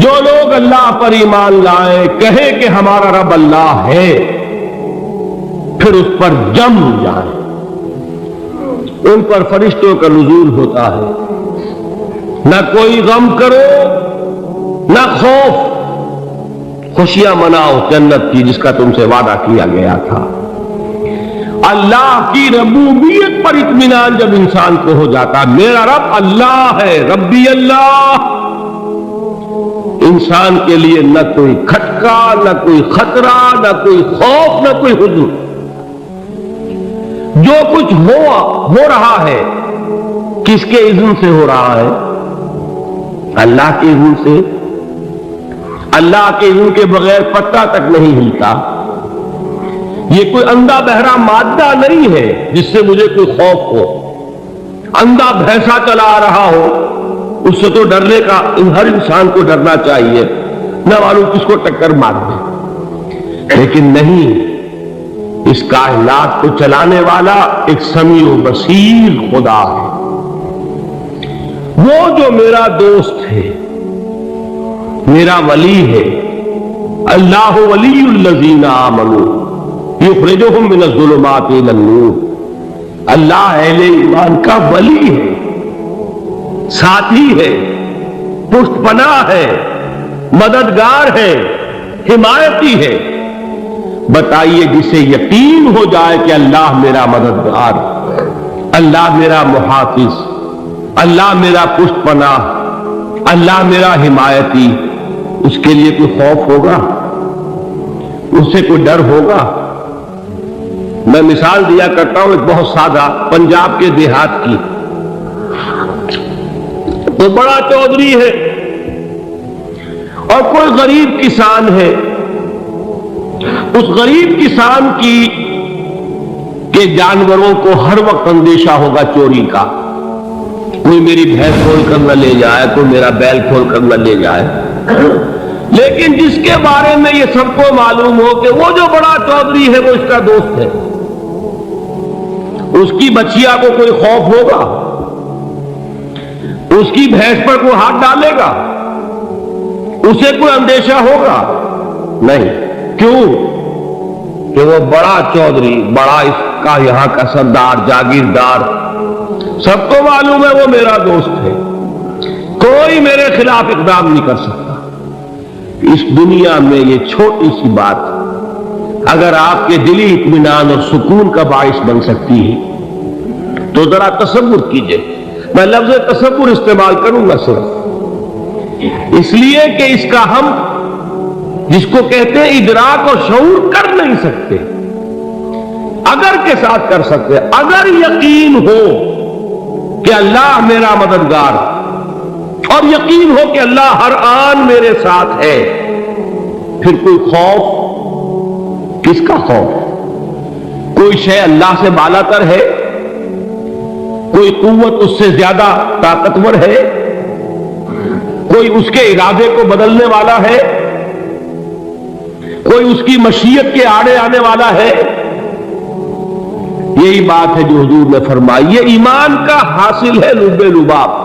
جو لوگ اللہ پر ایمان لائے کہے کہ ہمارا رب اللہ ہے، پھر اس پر جم جائے، ان پر فرشتوں کا نزول ہوتا ہے، نہ کوئی غم کرو نہ خوف، خوشیاں مناؤ جنت کی جس کا تم سے وعدہ کیا گیا تھا۔ اللہ کی ربوبیت پر اطمینان جب انسان کو ہو جاتا، میرا رب اللہ ہے، ربی اللہ، انسان کے لیے نہ کوئی کھٹکا، نہ کوئی خطرہ، نہ کوئی خوف، نہ کوئی حزن۔ جو کچھ ہو رہا ہے کس کے اذن سے ہو رہا ہے؟ اللہ کے اذن سے۔ اللہ کے اذن کے بغیر پتا تک نہیں ہلتا۔ یہ کوئی اندھا بہرا مادہ نہیں ہے جس سے مجھے کوئی خوف ہو۔ اندھا بھینسا چلا آ رہا ہو اس سے تو ڈرنے کا ہر انسان کو ڈرنا چاہیے، نہ معلوم کس کو ٹکر مار دے، لیکن نہیں، اس کائنات کو چلانے والا ایک سمیع و بصیر خدا ہے۔ وہ جو میرا دوست ہے، میرا ولی ہے، اللہ ولی الذین آمنوا یخرجہم من الظلمات الی النور، اللہ اہل ایمان کا ولی ہے، ساتھی ہے، پشت پناہ ہے، مددگار ہے، حمایتی ہے۔ بتائیے جسے یقین ہو جائے کہ اللہ میرا مددگار، اللہ میرا محافظ، اللہ میرا پشت پناہ، اللہ میرا حمایتی، اس کے لیے کوئی خوف ہوگا؟ اس سے کوئی ڈر ہوگا؟ میں مثال دیا کرتا ہوں ایک بہت سادہ، پنجاب کے دیہات کی۔ تو بڑا چودھری ہے اور کوئی غریب کسان ہے، اس غریب کسان کے جانوروں کو ہر وقت اندیشہ ہوگا چوری کا، کوئی میری بھینس کھول کر نہ لے جائے، کوئی میرا بیل کھول کر نہ لے جائے۔ لیکن جس کے بارے میں یہ سب کو معلوم ہو کہ وہ جو بڑا چودھری ہے وہ اس کا دوست ہے، اس کی بچیا کو کوئی خوف ہوگا؟ اس کی بھینس پر کوئی ہاتھ ڈالے گا؟ اسے کوئی اندیشہ ہوگا؟ نہیں۔ کیوں؟ کہ وہ بڑا چودھری، بڑا اس کا یہاں کا سردار، جاگیردار، سب کو معلوم ہے وہ میرا دوست ہے، کوئی میرے خلاف اقدام نہیں کر سکتا۔ اس دنیا میں یہ چھوٹی سی بات اگر آپ کے دلی اطمینان اور سکون کا باعث بن سکتی ہے تو ذرا تصور کیجئے۔ میں لفظ تصور استعمال کروں گا صرف اس لیے کہ اس کا ہم جس کو کہتے ہیں ادراک اور شعور کر نہیں سکتے، اگر کے ساتھ کر سکتے۔ اگر یقین ہو کہ اللہ میرا مددگار اور یقین ہو کہ اللہ ہر آن میرے ساتھ ہے، پھر کوئی خوف؟ کس کا خوف؟ کوئی شے اللہ سے بالا تر ہے؟ کوئی قوت اس سے زیادہ طاقتور ہے؟ کوئی اس کے ارادے کو بدلنے والا ہے؟ کوئی اس کی مشیت کے آڑے آنے والا ہے؟ یہی بات ہے جو حضور نے فرمائی، یہ ایمان کا حاصل ہے لب لباب،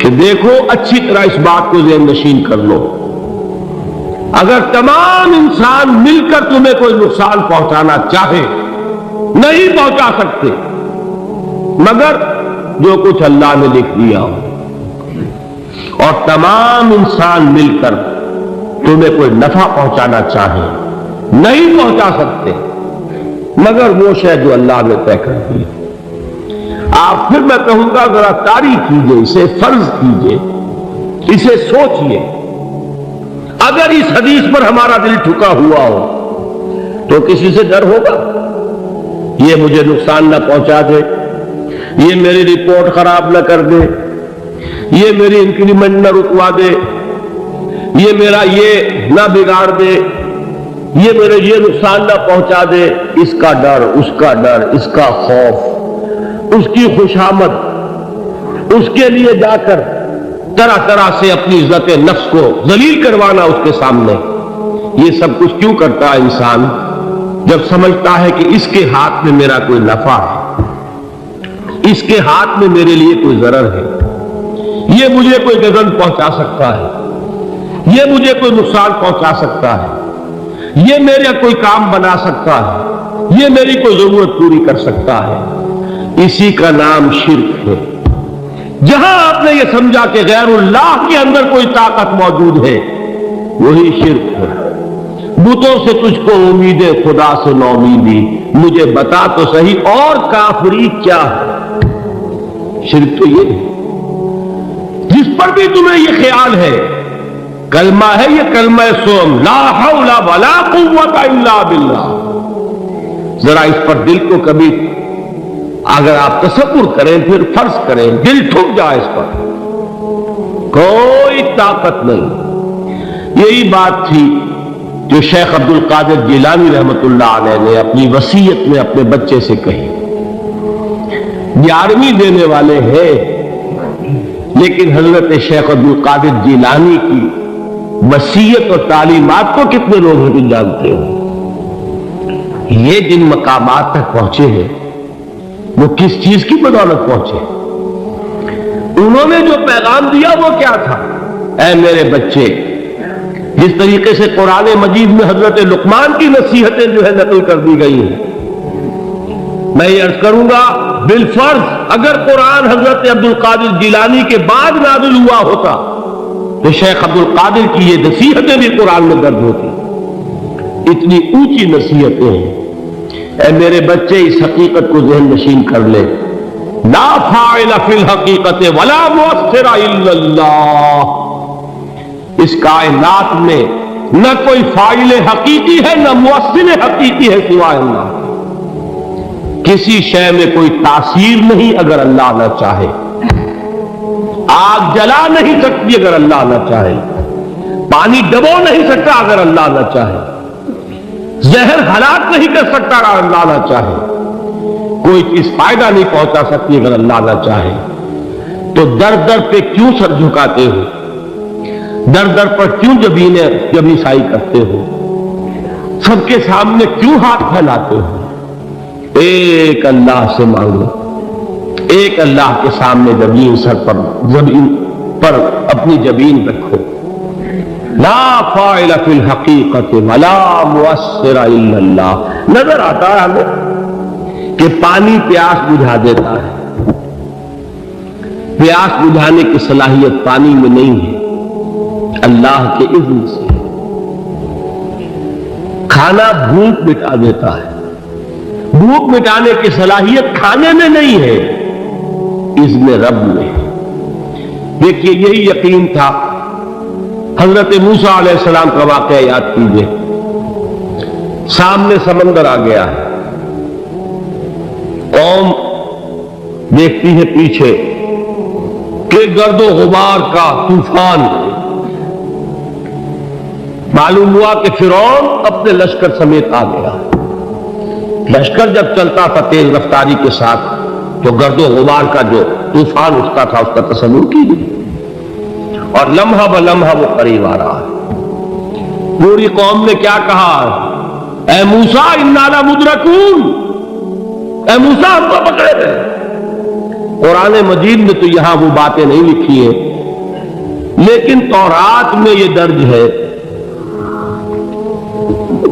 کہ دیکھو اچھی طرح اس بات کو ذہن نشین کر لو، اگر تمام انسان مل کر تمہیں کوئی نقصان پہنچانا چاہے نہیں پہنچا سکتے مگر جو کچھ اللہ نے لکھ دیا ہو، اور تمام انسان مل کر تمہیں کوئی نفع پہنچانا چاہے نہیں پہنچا سکتے مگر وہ شے جو اللہ نے طے کر دی۔ آپ پھر میں کہوں گا ذرا تاریخ کیجئے، اسے فرض کیجئے، اسے سوچئے، اگر اس حدیث پر ہمارا دل ٹھکا ہوا ہو تو کسی سے ڈر ہوگا؟ یہ مجھے نقصان نہ پہنچا دے، یہ میری رپورٹ خراب نہ کر دے، یہ میری انکریمنٹ نہ رکوا دے، یہ میرا یہ نہ بگاڑ دے، یہ میرے یہ نقصان نہ پہنچا دے۔ اس کا ڈر، اس کا ڈر، اس کا خوف، اس کی خوشامد، اس کے لیے جا کر طرح طرح سے اپنی عزت نفس کو ذلیل کروانا اس کے سامنے، یہ سب کچھ کیوں کرتا ہے انسان؟ جب سمجھتا ہے کہ اس کے ہاتھ میں میرا کوئی نفع ہے، اس کے ہاتھ میں میرے لیے کوئی ضرر ہے، یہ مجھے کوئی گزن پہنچا سکتا ہے، یہ مجھے کوئی نقصان پہنچا سکتا ہے، یہ میرا کوئی کام بنا سکتا ہے، یہ میری کوئی ضرورت پوری کر سکتا ہے، اسی کا نام شرک ہے۔ جہاں آپ نے یہ سمجھا کہ غیر اللہ کے اندر کوئی طاقت موجود ہے، وہی شرک ہے۔ بتوں سے تجھ کو امید ہے، خدا سے نومیدی، مجھے بتا تو صحیح اور کافری کیا ہے؟ شرک تو یہ ہے۔ جس پر بھی تمہیں یہ خیال ہے، کلمہ ہے یہ کلمہ سوم، لا حول ولا قوت الا باللہ، ذرا اس پر دل کو کبھی اگر آپ تصور کریں، پھر فرض کریں دل ٹھک جائے اس پر، کوئی طاقت نہیں۔ یہی بات تھی جو شیخ عبد القادر جیلانی رحمت اللہ علیہ نے اپنی وصیت میں اپنے بچے سے کہی۔ 11ویں دینے والے ہیں، لیکن حضرت شیخ عبد القادر جیلانی کی وصیت اور تعلیمات کو کتنے لوگ ہیں جانتے ہو؟ یہ جن مقامات تک پہنچے ہیں وہ کس چیز کی بدولت پہنچے؟ انہوں نے جو پیغام دیا وہ کیا تھا؟ اے میرے بچے، جس طریقے سے قرآن مجید میں حضرت لقمان کی نصیحتیں جو ہے نقل کر دی گئی ہیں، میں یہ عرض کروں گا بالفرض اگر قرآن حضرت عبد القادر جیلانی کے بعد نازل ہوا ہوتا تو شیخ عبد القادر کی یہ نصیحتیں بھی قرآن میں درج ہوتی۔ اتنی اونچی نصیحتیں ہیں۔ اے میرے بچے، اس حقیقت کو ذہن نشین کر لے، لا فاعل فی الحقیقت ولا مؤثر الا اللہ۔ اس کائنات میں نہ کوئی فاعل حقیقی ہے نہ مؤثر حقیقی ہے سوائے اللہ۔ کسی شے میں کوئی تاثیر نہیں اگر اللہ نہ چاہے، آگ جلا نہیں سکتی اگر اللہ نہ چاہے، پانی ڈبو نہیں سکتا اگر اللہ نہ چاہے، زہر ہلاک نہیں کر سکتا اگر اللہ نہ چاہے، کوئی چیز فائدہ نہیں پہنچا سکتی اگر اللہ نہ چاہے۔ تو در در پہ کیوں سر جھکاتے ہو؟ در در پر کیوں جبیں سائی کرتے ہو؟ سب کے سامنے کیوں ہاتھ پھیلاتے ہو؟ ایک اللہ سے مانگو، ایک اللہ کے سامنے زمین پر اپنی جبین رکھو۔ لا فاعل فی الحقیقت ولا مؤثر الا اللہ۔ نظر آتا ہے ہمیں کہ پانی پیاس بجھا دیتا ہے، پیاس بجھانے کی صلاحیت پانی میں نہیں ہے، اللہ کے اذن سے۔ کھانا بھوک مٹا دیتا ہے، بھوک مٹانے کی صلاحیت کھانے میں نہیں ہے، اذن رب میں۔ دیکھیے یہی یقین تھا حضرت موسیٰ علیہ السلام کا واقعہ یاد کیجئے۔ سامنے سمندر آ گیا ہے، قوم دیکھتی ہے پیچھے کہ گرد و غبار کا طوفان۔ معلوم ہوا کہ فرعون اپنے لشکر سمیت آ گیا۔ لشکر جب چلتا تھا تیز رفتاری کے ساتھ تو گرد و غبار کا جو طوفان اٹھتا تھا اس کا تصور کیجیے، اور لمحہ بلمحہ وہ قریب آ رہا ہے۔ پوری قوم نے کیا کہا؟ اے موسیٰ انا لمدرکون، اے موسیٰ ہم کو پکڑے گئے۔ قرآن مجید میں تو یہاں وہ باتیں نہیں لکھی ہیں، لیکن تورات میں یہ درج ہے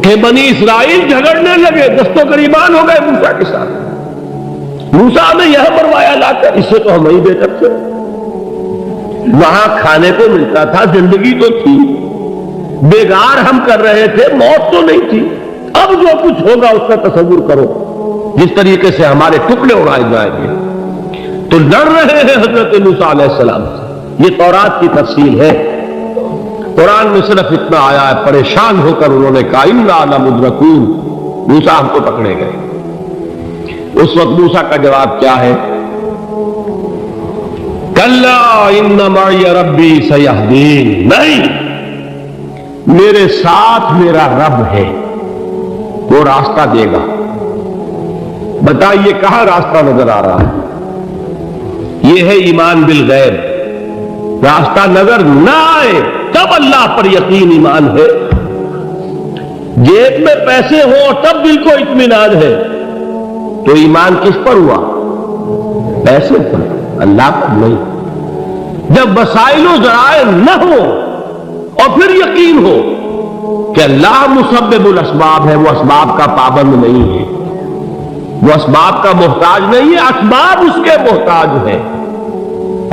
کہ بنی اسرائیل جھگڑنے لگے، دست و گریبان ہو گئے موسیٰ کے ساتھ۔ موسیٰ نے یہ فرمایا لا کر، اس سے تو ہم ہی بہتر تھے، وہاں کھانے کو ملتا تھا، زندگی تو تھی، بیگار ہم کر رہے تھے، موت تو نہیں تھی۔ اب جو کچھ ہوگا اس کا تصور کرو، جس طریقے سے ہمارے ٹکڑے اڑائے جائیں گے۔ تو لڑ رہے ہیں حضرت موسیٰ علیہ السلام سے، یہ تورات کی تفصیل ہے۔ قرآن میں صرف اتنا آیا ہے، پریشان ہو کر انہوں نے کہا انا لمدرکون، موسیٰ ہم کو پکڑے گئے۔ اس وقت موسیٰ کا جواب کیا ہے؟ کلا ان معی ربی سیہدین، نہیں، میرے ساتھ میرا رب ہے، وہ راستہ دے گا۔ بتائیے کہاں راستہ نظر آ رہا ہے؟ یہ ہے ایمان بالغیب۔ راستہ نظر نہ آئے تب اللہ پر یقین ایمان ہے، جیب میں پیسے ہوں تب دل کو اطمینان ہے، تو ایمان کس پر ہوا؟ پیسے پر، اللہ پر نہیں۔ جب وسائل و ذرائع نہ ہو اور پھر یقین ہو کہ اللہ مسبب الاسباب ہے، وہ اسباب کا پابند نہیں ہے، وہ اسباب کا محتاج نہیں ہے، اسباب اس کے محتاج ہے.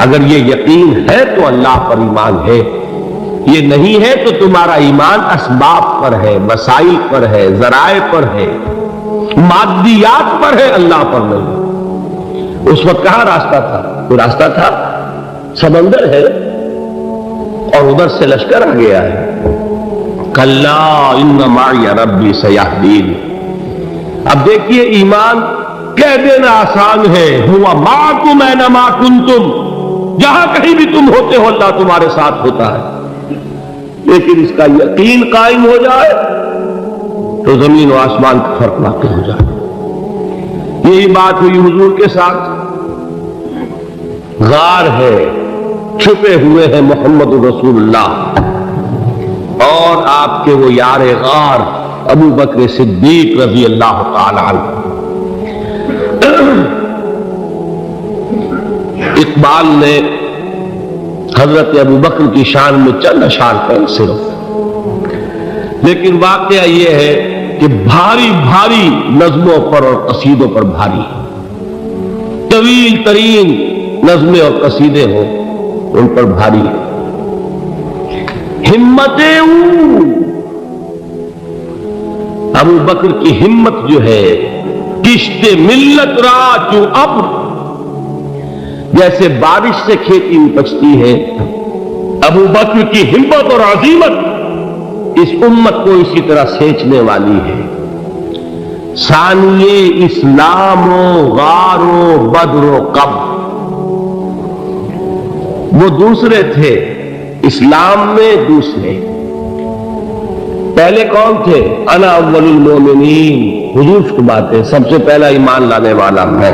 اگر یہ یقین ہے تو اللہ پر ایمان ہے، یہ نہیں ہے تو تمہارا ایمان اسباب پر ہے، وسائل پر ہے، ذرائع پر ہے، مادیات پر ہے، اللہ پر نہیں. اس وقت کہاں راستہ تھا؟ کوئی راستہ تھا؟ سمندر ہے اور ادھر سے لشکر آ گیا ہے. کلا ان معی ربی سیہدین. اب دیکھیے ایمان کہہ دینا آسان ہے، ہوا معکم اینما کنتم، جہاں کہیں بھی تم ہوتے ہو اللہ تمہارے ساتھ ہوتا ہے. لیکن اس کا یقین قائم ہو جائے تو زمین و آسمان کا فرق واقع ہو جائے. یہی بات ہوئی حضور کے ساتھ. غار ہے، چھپے ہوئے ہیں محمد رسول اللہ اور آپ کے وہ یار غار ابو بکر صدیق رضی اللہ تعالی عنہ. اقبال نے حضرت ابو بکر کی شان میں چند اشعار کہیں صرف، لیکن واقعہ یہ ہے کہ بھاری بھاری نظموں پر اور قصیدوں پر بھاری، طویل ترین نظمیں اور قصیدے ہوں ان پر بھاری. ہمتیں ابو بکر کی ہمت جو ہے، کشت ملت را چوں ابر، جیسے بارش سے کھیتی اپجتی ہے، ابو بکر کی ہمت اور عزیمت اس امت کو اسی طرح سینچنے والی ہے. ثانیے اسلام و غار و بدر و قبر، وہ دوسرے تھے اسلام میں، دوسرے. پہلے کون تھے؟ انا اول المومنین، حضور کی بات ہے، سب سے پہلا ایمان لانے والا میں.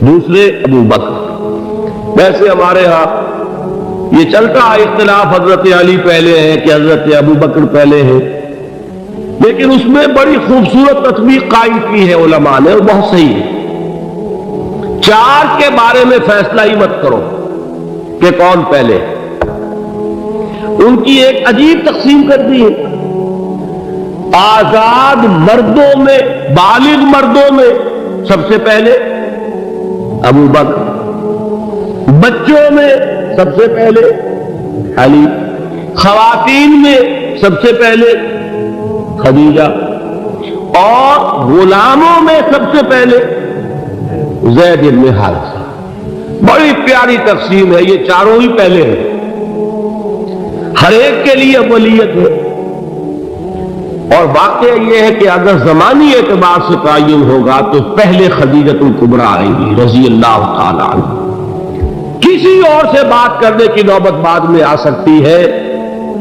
دوسرے ابو بکر. ویسے ہمارے ہاں یہ چلتا ہے اختلاف، حضرت علی پہلے ہیں کہ حضرت ابو بکر پہلے ہیں، لیکن اس میں بڑی خوبصورت تطبیق قائم کی ہے علماء نے اور بہت صحیح ہے. چار کے بارے میں فیصلہ ہی مت کرو کہ کون پہلے. ان کی ایک عجیب تقسیم کر دی ہے. آزاد مردوں میں، بالغ مردوں میں سب سے پہلے ابو بکر، بچوں میں سب سے پہلے علی، خواتین میں سب سے پہلے خدیجہ، اور غلاموں میں سب سے پہلے زید بن حارثہ. بڑی پیاری تقسیم ہے، یہ چاروں ہی پہلے ہیں، ہر ایک کے لیے اولیت ہے. اور واقعہ یہ ہے کہ اگر زمانی اعتبار سے تعین ہوگا تو پہلے خدیجۃ الکبریٰ آئیں گی رضی اللہ تعالی عنہ. کسی اور سے بات کرنے کی نوبت بعد میں آ سکتی ہے،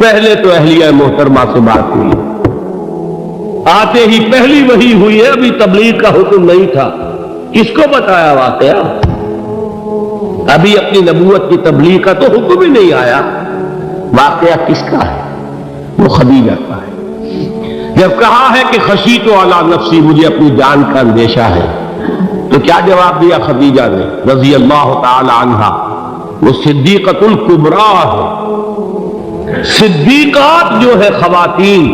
پہلے تو اہلیہ محترمہ سے بات ہوئی، آتے ہی پہلی وحی ہوئی ہے، ابھی تبلیغ کا حکم نہیں تھا. کس کو بتایا واقعہ؟ ابھی اپنی نبوت کی تبلیغ کا تو حکم ہی نہیں آیا. واقعہ کس کا ہے؟ وہ خدیجہ کا ہے. جب کہا ہے کہ خشیت علی نفسی، مجھے اپنی جان کا اندیشہ ہے، تو کیا جواب دیا خدیجہ نے رضی اللہ تعالی عنہا؟ وہ صدیقۃ الکبریٰ ہے. صدیقات جو ہے خواتین،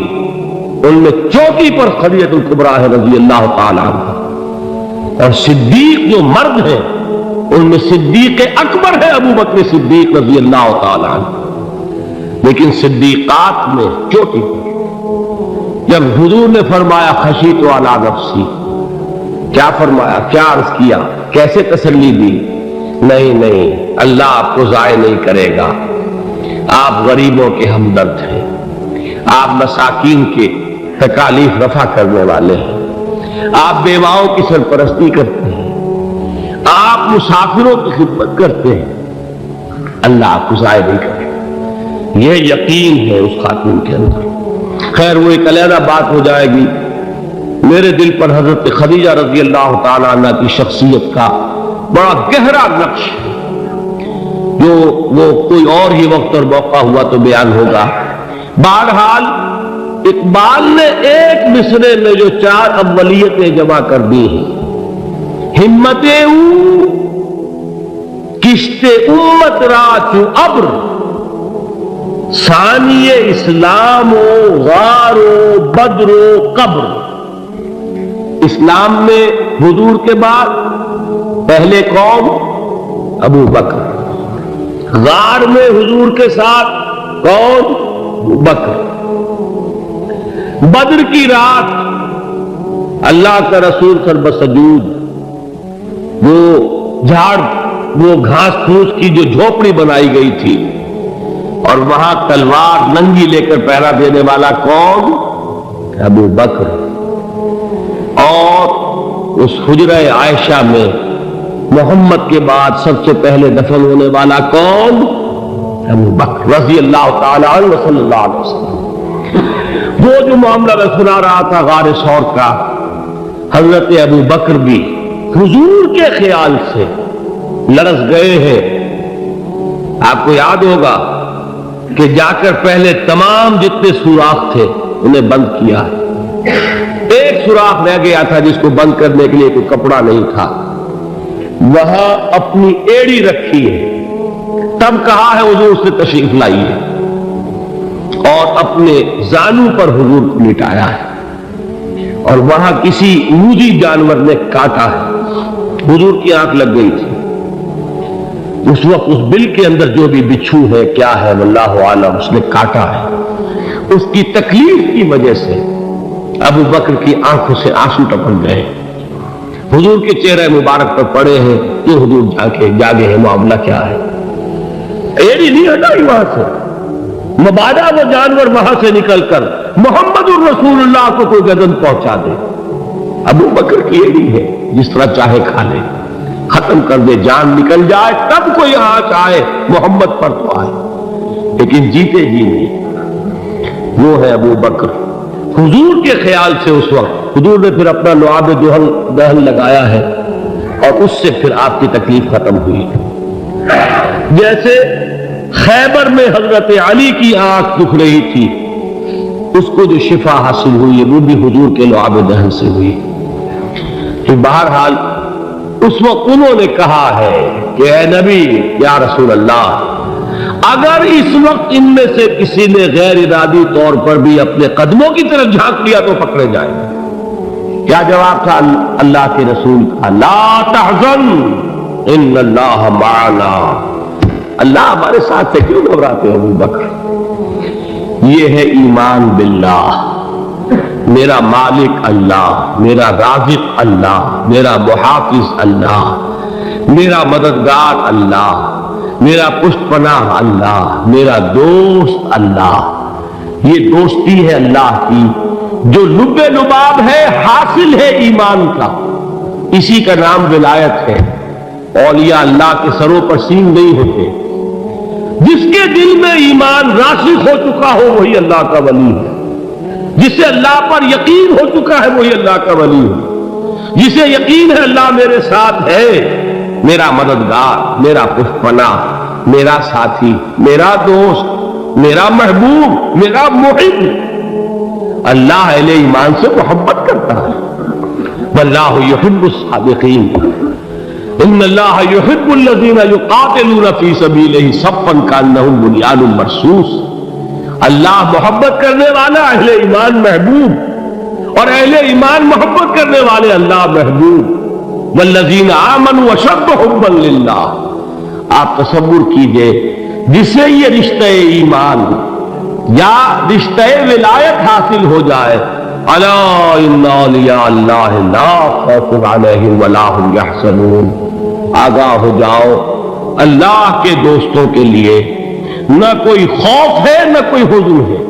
ان میں چوٹی پر خدیجۃ الکبریٰ ہے رضی اللہ تعالی عنہا. اور صدیق جو مرد ہیں ان میں صدیق اکبر ہے ابو بکر صدیق رضی اللہ تعالی عنہ. لیکن صدیقات میں چوٹی پر. جب حضور نے فرمایا خشیت علی نفسی، کیا فرمایا؟ کیا عرض کیا؟ کیسے تسلی دی؟ نہیں، اللہ آپ کو ضائع نہیں کرے گا. آپ غریبوں کے ہمدرد ہیں، آپ مساکین کے تکالیف رفع کرنے والے ہیں، آپ بیواؤں کی سرپرستی کرتے ہیں، آپ مسافروں کی خدمت کرتے ہیں. اللہ آپ کو ضائع نہیں کرے گا. یہ یقین ہے اس خاتون کے اندر. خیر وہ ایک علیحدہ بات ہو جائے گی. میرے دل پر حضرت خدیجہ رضی اللہ تعالی عنہ کی شخصیت کا بڑا گہرا نقش، جو وہ کوئی اور ہی وقت اور موقع ہوا تو بیان ہوگا. بہرحال اقبال نے ایک مصرے میں جو چار اولیتیں جمع کر دی ہیں، ہمتیں کی کشت امت را چو ابر، ثانی اسلام و غار و بدر و قبر۔ اسلام میں حضور کے بعد پہلے قوم ابو بکر، غار میں حضور کے ساتھ کون؟ ابو بکر۔ بدر کی رات اللہ کا رسول سر بسجود وہ گھاس پھوس کی جو جھوپڑی بنائی گئی تھی، اور وہاں تلوار ننگی لے کر پہرا دینے والا کون؟ ابو بکر۔ اور اس حجرہ عائشہ میں محمد کے بعد سب سے پہلے دفن ہونے والا کون؟ ابو بکر رضی اللہ تعالی عنہ صلی اللہ علیہ وسلم۔ وہ جو معاملہ میں سنا رہا تھا غار ثور کا، حضرت ابو بکر بھی حضور کے خیال سے لرز گئے ہیں۔ آپ کو یاد ہوگا کہ جا کر پہلے تمام جتنے سوراخ تھے انہیں بند کیا ہے۔ ایک سوراخ رہ گیا تھا جس کو بند کرنے کے لیے کوئی کپڑا نہیں تھا، وہاں اپنی ایڑی رکھی ہے، تب کہا ہے حضور سے تشریف لائیے، اور اپنے زانو پر حضور کو لٹایا ہے، اور وہاں کسی موذی جانور نے کاٹا ہے، حضور کی آنکھ لگ گئی تھی۔ اس وقت اس بل کے اندر جو بھی بچھو ہے کیا ہے واللہ عالم، اس نے کاٹا ہے۔ اس کی تکلیف کی وجہ سے ابو بکر کی آنکھوں سے آنسو ٹپک گئے، حضور کے چہرے مبارک پر پڑے ہیں کہ حضور جاگے ہیں، معاملہ کیا ہے؟ ایڑی نہیں ہٹائی وہاں سے، مبادا وہ جانور وہاں سے نکل کر محمد الرسول اللہ کو کوئی گردن پہنچا دے۔ ابو بکر کی ایڑی ہے، جس طرح چاہے کھا لے، ختم کر دے، جان نکل جائے تب کوئی یہاں چاہے محمد پر تو آئے، لیکن جیتے جی نہیں۔ وہ ہے ابو بکر حضور کے خیال سے۔ اس وقت حضور نے پھر اپنا لعاب دہن لگایا ہے، اور اس سے پھر آپ کی تکلیف ختم ہوئی۔ جیسے خیبر میں حضرت علی کی آنکھ دکھ رہی تھی، اس کو جو شفا حاصل ہوئی وہ بھی حضور کے لعاب دہن سے ہوئی۔ بہرحال اس وقت انہوں نے کہا ہے کہ اے نبی یا رسول اللہ، اگر اس وقت ان میں سے کسی نے غیر ارادی طور پر بھی اپنے قدموں کی طرف جھانک لیا تو پکڑے جائیں۔ کیا جواب تھا اللہ کے رسول کا؟ لا تحزن ان اللہ معنا، اللہ ہمارے ساتھ سے، کیوں گھبراتے ہو ابو بکر؟ یہ ہے ایمان باللہ، میرا مالک اللہ، میرا رازق اللہ، میرا محافظ اللہ، میرا مددگار اللہ، میرا پشت پناہ اللہ، میرا دوست اللہ۔ یہ دوستی ہے اللہ کی جو لب لباب ہے، حاصل ہے ایمان کا، اسی کا نام ولایت ہے۔ اولیاء اللہ کے سروں پر سینگ نہیں ہوتے، جس کے دل میں ایمان راسخ ہو چکا ہو وہی اللہ کا ولی ہے، جسے اللہ پر یقین ہو چکا ہے وہی اللہ کا ولی ہے، جسے یقین ہے اللہ میرے ساتھ ہے، میرا مددگار، میرا پشت پناہ، میرا ساتھی، میرا دوست، میرا محبوب، میرا محب۔ اللہ اہل ایمان سے محبت کرتا ہے۔ واللہ یحب الصادقین، ان اللہ یحب الذین یقاتلون فی سبیلہ صفا کانہم بنیان مرصوص۔ اللہ محبت کرنے والا، اہل ایمان محبوب، اور اہل ایمان محبت کرنے والے اللہ محبوب۔ والذین آمنوا اشد حبا للہ۔ آپ تصور کیجئے جسے یہ رشتہ ایمان یا رشتہ ولایت حاصل ہو جائے، الا ان اولیاء اللہ لا خوف علیہم ولا هم یحزنون، آگاہ ہو جاؤ، اللہ کے دوستوں کے لیے نہ کوئی خوف ہے نہ کوئی حزن ہے۔